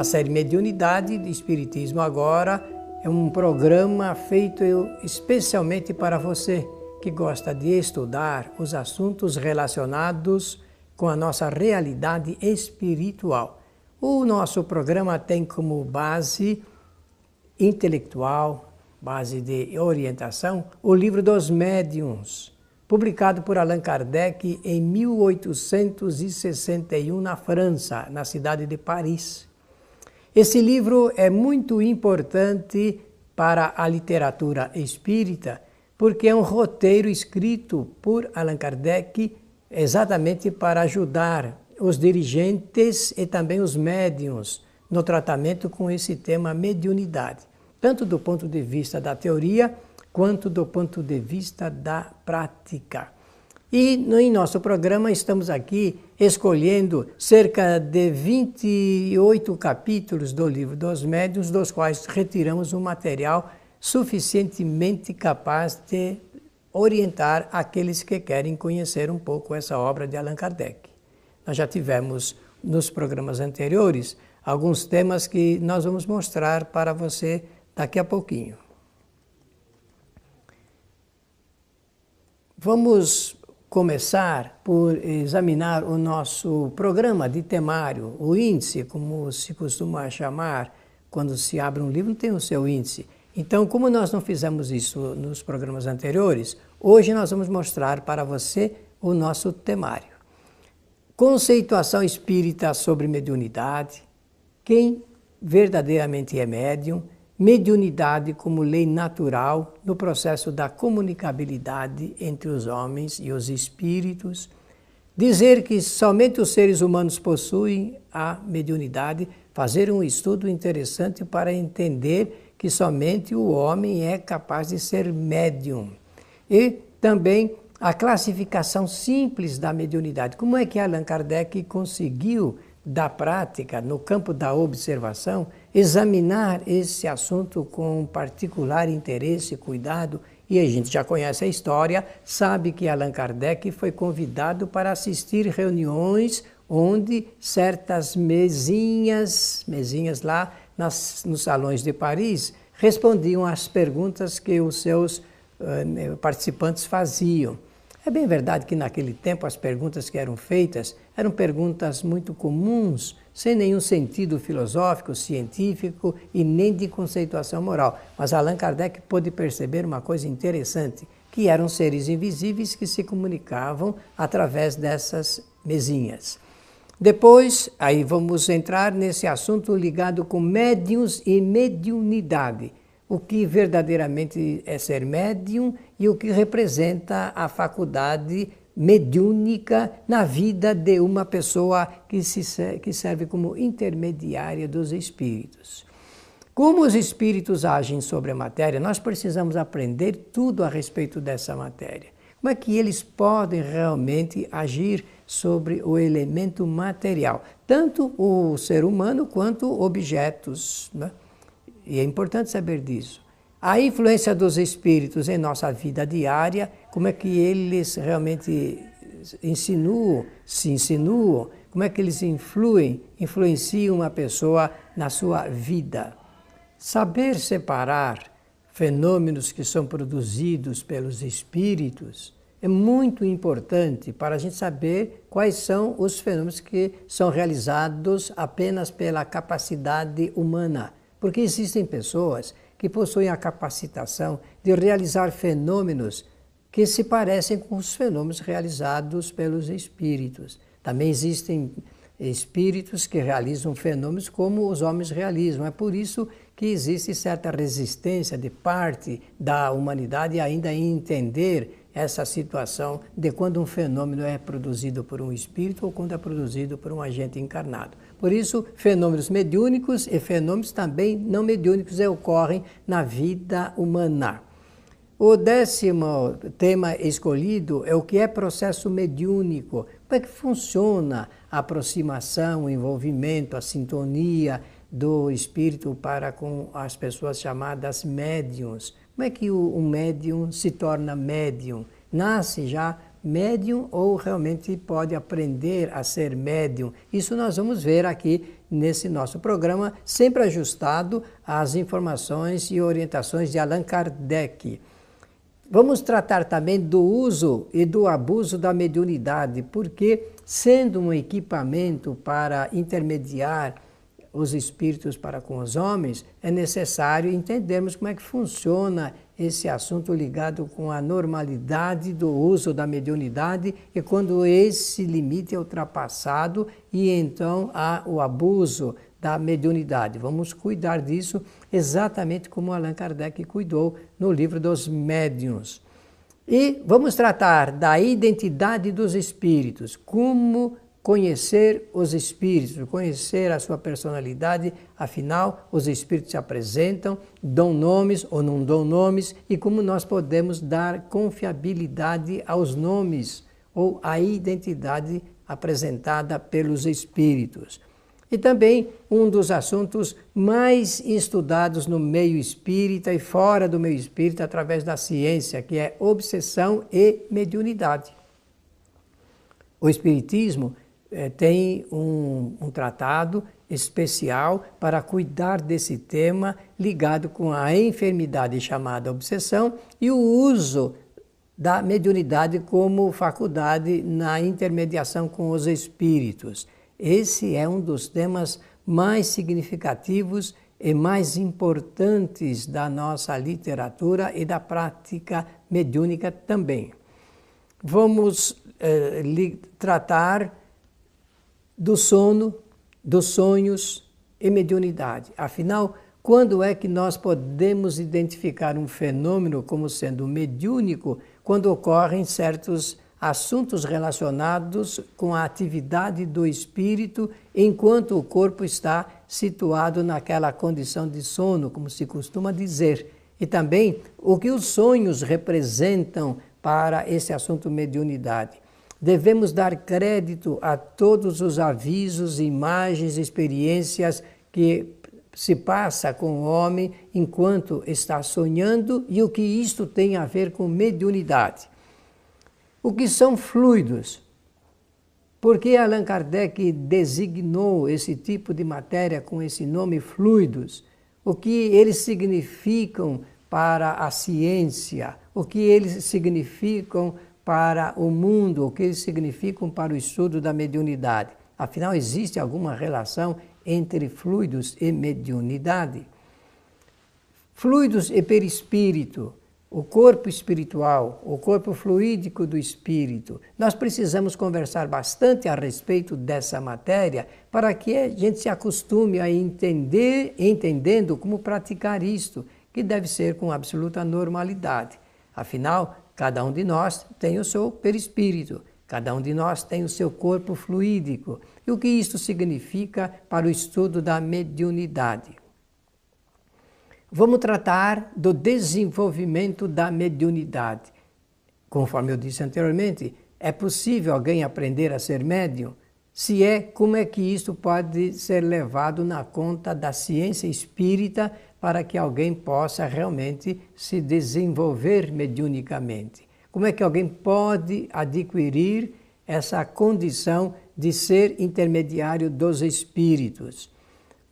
A série Mediunidade de Espiritismo Agora é um programa feito especialmente para você que gosta de estudar os assuntos relacionados com a nossa realidade espiritual. O nosso programa tem como base intelectual, base de orientação, o Livro dos Médiuns, publicado por Allan Kardec em 1861 na França, na cidade de Paris. Esse livro é muito importante para a literatura espírita, porque é um roteiro escrito por Allan Kardec exatamente para ajudar os dirigentes e também os médiuns no tratamento com esse tema mediunidade, tanto do ponto de vista da teoria quanto do ponto de vista da prática. E em nosso programa estamos aqui escolhendo cerca de 28 capítulos do Livro dos Médiuns, dos quais retiramos um material suficientemente capaz de orientar aqueles que querem conhecer um pouco essa obra de Allan Kardec. Nós já tivemos nos programas anteriores alguns temas que nós vamos mostrar para você daqui a pouquinho. Vamos começar por examinar o nosso programa de temário, o índice, como se costuma chamar, quando se abre um livro, tem o seu índice. Então, como nós não fizemos isso nos programas anteriores, hoje nós vamos mostrar para você o nosso temário. Conceituação espírita sobre mediunidade, quem verdadeiramente é médium, mediunidade como lei natural no processo da comunicabilidade entre os homens e os espíritos, dizer que somente os seres humanos possuem a mediunidade, fazer um estudo interessante para entender que somente o homem é capaz de ser médium. E também a classificação simples da mediunidade. Como é que Allan Kardec conseguiu, da prática, no campo da observação, examinar esse assunto com particular interesse e cuidado? E a gente já conhece a história, sabe que Allan Kardec foi convidado para assistir reuniões onde certas mesinhas lá nos salões de Paris, respondiam às perguntas que os seus participantes faziam. É bem verdade que naquele tempo as perguntas que eram feitas eram perguntas muito comuns, sem nenhum sentido filosófico, científico e nem de conceituação moral. Mas Allan Kardec pôde perceber uma coisa interessante, que eram seres invisíveis que se comunicavam através dessas mesinhas. Depois, aí vamos entrar nesse assunto ligado com médiuns e mediunidade. O que verdadeiramente é ser médium e o que representa a faculdade mediúnica na vida de uma pessoa que serve como intermediária dos espíritos. Como os espíritos agem sobre a matéria, nós precisamos aprender tudo a respeito dessa matéria. Como é que eles podem realmente agir sobre o elemento material, tanto o ser humano quanto objetos, né? E é importante saber disso. A influência dos espíritos em nossa vida diária, como é que eles realmente se insinuam, como é que eles influenciam uma pessoa na sua vida. Saber separar fenômenos que são produzidos pelos espíritos é muito importante para a gente saber quais são os fenômenos que são realizados apenas pela capacidade humana. Porque existem pessoas que possuem a capacitação de realizar fenômenos que se parecem com os fenômenos realizados pelos espíritos. Também existem espíritos que realizam fenômenos como os homens realizam. É por isso que existe certa resistência de parte da humanidade ainda em entender essa situação de quando um fenômeno é produzido por um espírito ou quando é produzido por um agente encarnado. Por isso, fenômenos mediúnicos e fenômenos também não mediúnicos ocorrem na vida humana. O 10º tema escolhido é o que é processo mediúnico. Como é que funciona a aproximação, o envolvimento, a sintonia do espírito para com as pessoas chamadas médiuns? Como é que um médium se torna médium? Nasce já médium ou realmente pode aprender a ser médium? Isso nós vamos ver aqui nesse nosso programa, sempre ajustado às informações e orientações de Allan Kardec. Vamos tratar também do uso e do abuso da mediunidade, porque, sendo um equipamento para intermediar os espíritos para com os homens, é necessário entendermos como é que funciona esse assunto ligado com a normalidade do uso da mediunidade e quando esse limite é ultrapassado e então há o abuso da mediunidade. Vamos cuidar disso exatamente como Allan Kardec cuidou no livro dos Médiuns. E vamos tratar da identidade dos espíritos, como conhecer os espíritos, conhecer a sua personalidade, afinal, os espíritos se apresentam, dão nomes ou não dão nomes, e como nós podemos dar confiabilidade aos nomes ou à identidade apresentada pelos espíritos. E também um dos assuntos mais estudados no meio espírita e fora do meio espírita através da ciência, que é obsessão e mediunidade. O espiritismo tem um tratado especial para cuidar desse tema ligado com a enfermidade chamada obsessão e o uso da mediunidade como faculdade na intermediação com os espíritos. Esse é um dos temas mais significativos e mais importantes da nossa literatura e da prática mediúnica também. Vamos tratar do sono, dos sonhos e mediunidade. Afinal, quando é que nós podemos identificar um fenômeno como sendo mediúnico? Quando ocorrem certos assuntos relacionados com a atividade do espírito enquanto o corpo está situado naquela condição de sono, como se costuma dizer. E também o que os sonhos representam para esse assunto mediunidade. Devemos dar crédito a todos os avisos, imagens, experiências que se passa com o homem enquanto está sonhando e o que isto tem a ver com mediunidade. O que são fluidos? Por que Allan Kardec designou esse tipo de matéria com esse nome fluidos? O que eles significam para a ciência? O que eles significam para o mundo, o que eles significam para o estudo da mediunidade. Afinal, existe alguma relação entre fluidos e mediunidade? Fluidos e perispírito, o corpo espiritual, o corpo fluídico do espírito. Nós precisamos conversar bastante a respeito dessa matéria para que a gente se acostume a entendendo como praticar isto, que deve ser com absoluta normalidade. Afinal, cada um de nós tem o seu perispírito, cada um de nós tem o seu corpo fluídico. E o que isto significa para o estudo da mediunidade? Vamos tratar do desenvolvimento da mediunidade. Conforme eu disse anteriormente, é possível alguém aprender a ser médium? Se é, como é que isso pode ser levado na conta da ciência espírita para que alguém possa realmente se desenvolver mediunicamente? Como é que alguém pode adquirir essa condição de ser intermediário dos espíritos?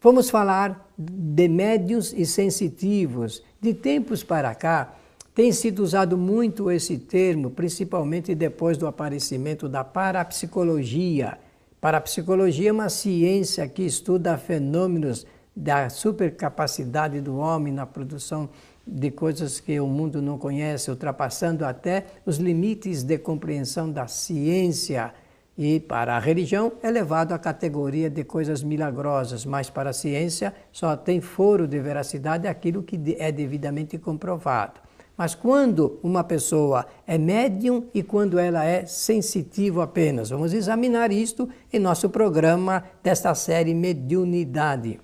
Vamos falar de médiuns e sensitivos. De tempos para cá, tem sido usado muito esse termo, principalmente depois do aparecimento da parapsicologia. Parapsicologia é uma ciência que estuda fenômenos da supercapacidade do homem na produção de coisas que o mundo não conhece, ultrapassando até os limites de compreensão da ciência. E para a religião é levado à categoria de coisas milagrosas, mas para a ciência só tem foro de veracidade aquilo que é devidamente comprovado. Mas quando uma pessoa é médium e quando ela é sensitivo apenas? Vamos examinar isto em nosso programa desta série Mediunidade.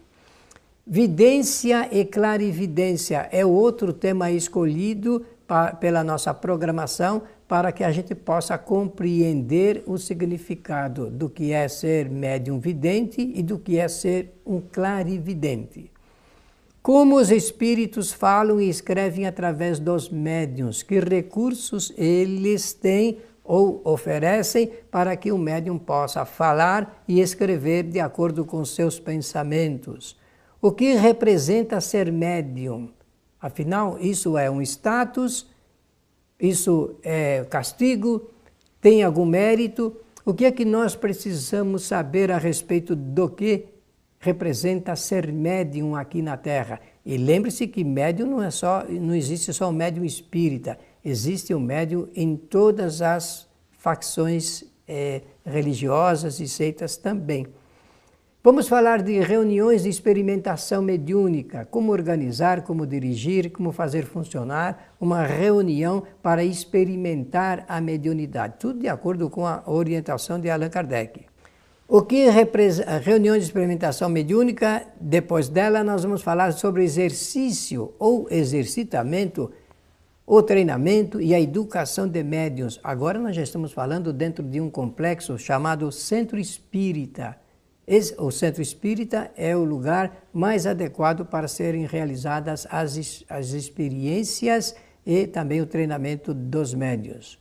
Vidência e clarividência é outro tema escolhido pela nossa programação para que a gente possa compreender o significado do que é ser médium vidente e do que é ser um clarividente. Como os espíritos falam e escrevem através dos médiuns, que recursos eles têm ou oferecem para que o médium possa falar e escrever de acordo com seus pensamentos. O que representa ser médium? Afinal, isso é um status, isso é castigo, tem algum mérito? O que é que nós precisamos saber a respeito do que representa ser médium aqui na Terra? E lembre-se que médium não existe só o médium espírita, existe o médium em todas as facções religiosas e seitas também. Vamos falar de reuniões de experimentação mediúnica, como organizar, como dirigir, como fazer funcionar uma reunião para experimentar a mediunidade, tudo de acordo com a orientação de Allan Kardec. O que representa reuniões de experimentação mediúnica? Depois dela nós vamos falar sobre exercício ou exercitamento, o treinamento e a educação de médiuns. Agora nós já estamos falando dentro de um complexo chamado Centro Espírita. O Centro Espírita é o lugar mais adequado para serem realizadas as experiências e também o treinamento dos médiuns.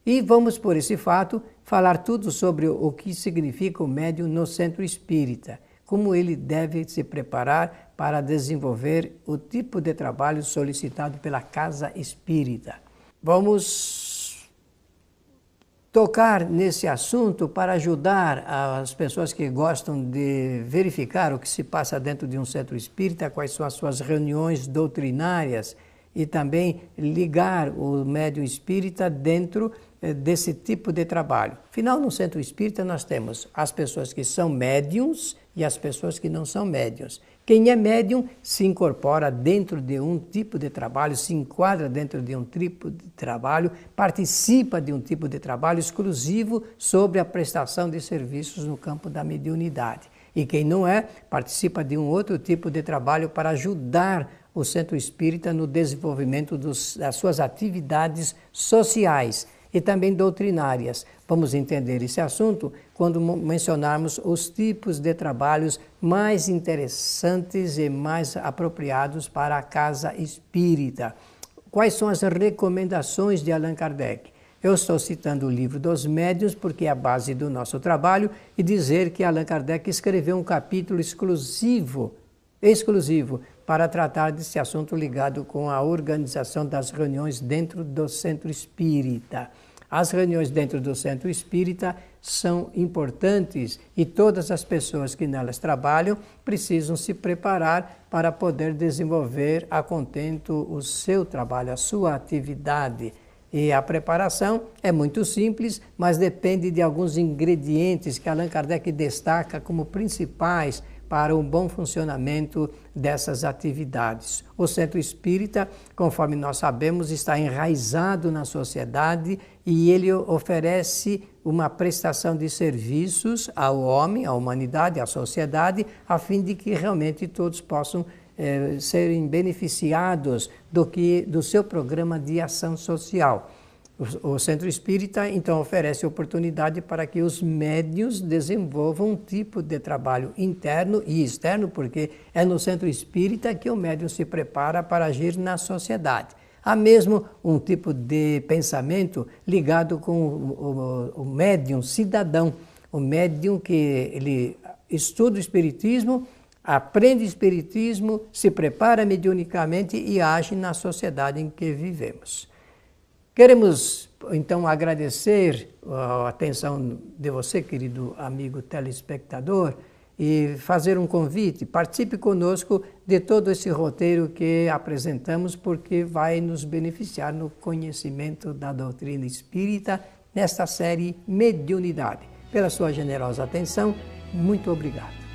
E vamos, por esse fato, falar tudo sobre o que significa o médium no Centro Espírita, como ele deve se preparar para desenvolver o tipo de trabalho solicitado pela Casa Espírita. Vamos tocar nesse assunto para ajudar as pessoas que gostam de verificar o que se passa dentro de um centro espírita, quais são as suas reuniões doutrinárias e também ligar o médium espírita dentro desse tipo de trabalho. Afinal, no centro espírita nós temos as pessoas que são médiums e as pessoas que não são médiums. Quem é médium se incorpora dentro de um tipo de trabalho, se enquadra dentro de um tipo de trabalho, participa de um tipo de trabalho exclusivo sobre a prestação de serviços no campo da mediunidade. E quem não é, participa de um outro tipo de trabalho para ajudar o centro espírita no desenvolvimento das suas atividades sociais e também doutrinárias. Vamos entender esse assunto quando mencionarmos os tipos de trabalhos mais interessantes e mais apropriados para a casa espírita. Quais são as recomendações de Allan Kardec? Eu estou citando o livro dos médiuns porque é a base do nosso trabalho e dizer que Allan Kardec escreveu um capítulo exclusivo para tratar desse assunto ligado com a organização das reuniões dentro do centro espírita. As reuniões dentro do centro espírita são importantes e todas as pessoas que nelas trabalham precisam se preparar para poder desenvolver a contento o seu trabalho, a sua atividade. E a preparação é muito simples, mas depende de alguns ingredientes que Allan Kardec destaca como principais para o bom funcionamento dessas atividades. O centro espírita, conforme nós sabemos, está enraizado na sociedade e ele oferece uma prestação de serviços ao homem, à humanidade, à sociedade, a fim de que realmente todos possam serem beneficiados do seu programa de ação social. O Centro Espírita, então, oferece oportunidade para que os médiuns desenvolvam um tipo de trabalho interno e externo, porque é no Centro Espírita que o médium se prepara para agir na sociedade. Há mesmo um tipo de pensamento ligado com o médium cidadão, o médium que ele estuda o Espiritismo, aprende o Espiritismo, se prepara mediunicamente e age na sociedade em que vivemos. Queremos, então, agradecer a atenção de você, querido amigo telespectador, e fazer um convite. Participe conosco de todo esse roteiro que apresentamos, porque vai nos beneficiar no conhecimento da doutrina espírita nesta série Mediunidade. Pela sua generosa atenção, muito obrigado.